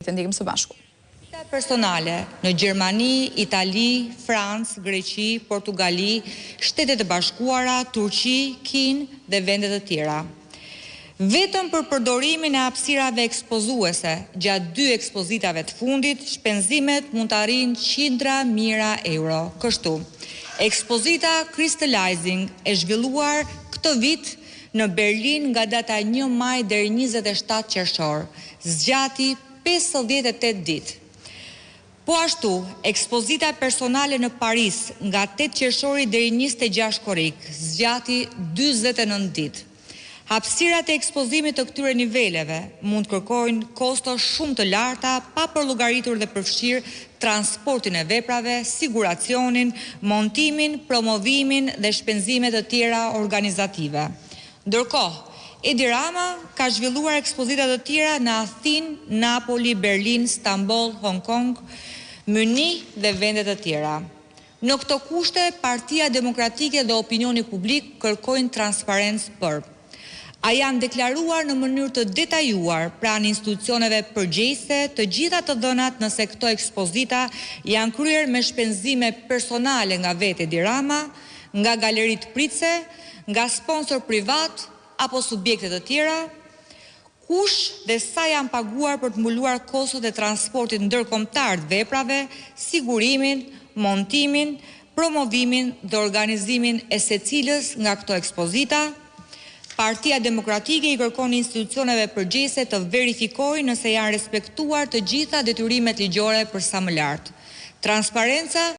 të ndjekim së bashku. Personale në Gjermani, Itali, Francë, Greqi, Portugali, Shtetet e Bashkuara, Turqi, Kinë dhe vende të tjera. Vetëm për përdorimin e hapësirave ekspozuese gjatë 2 ekspozitave të fundit, shpenzimet mund të arrijnë qindra mijëra euro. Kështu, ekspozita Crystallizing e zhvilluar këtë vit në Berlin nga data 1 maj deri 27 qershor, zgjati 58 ditë. Po ashtu, ekspozita personale në Paris nga 8 qershori deri 26 korrik, zgjati 49 ditë. Hapësirat e ekspozimit të këtyre niveleve mund kërkojnë kosto shumë të larta pa përllogaritur dhe përfshirë transportin e veprave, siguracionin, montimin, promovimin dhe shpenzime të tjera organizative. Ndërkohë, Edi Rama ka zhvilluar ekspozita të tjera në Athinë, Napoli, Berlin, Stamboll, Hong Kong, Mynih dhe vende të tjera. Në këto kushte, Partia Demokratike dhe opinioni publik kërkojnë transparencë për: a janë deklaruar në mënyrë të detajuar pranë institucioneve përgjegjëse të gjitha të dhënat nëse këto ekspozita janë kryer me shpenzime personale nga vetë Edi Rama, nga galeritë pritse, nga sponsor privat apo subjekte të tjera, kush dhe sa janë paguar për të mbuluar kostot e transportit ndërkombëtar të veprave, sigurimin, montimin, promovimin dhe organizimin e secilës nga këto ekspozita. Partia Demokratike i kërkon institucioneve përgjegjëse të verifikojnë nëse janë respektuar të gjitha detyrimet ligjore për sa më lartë. Transparenca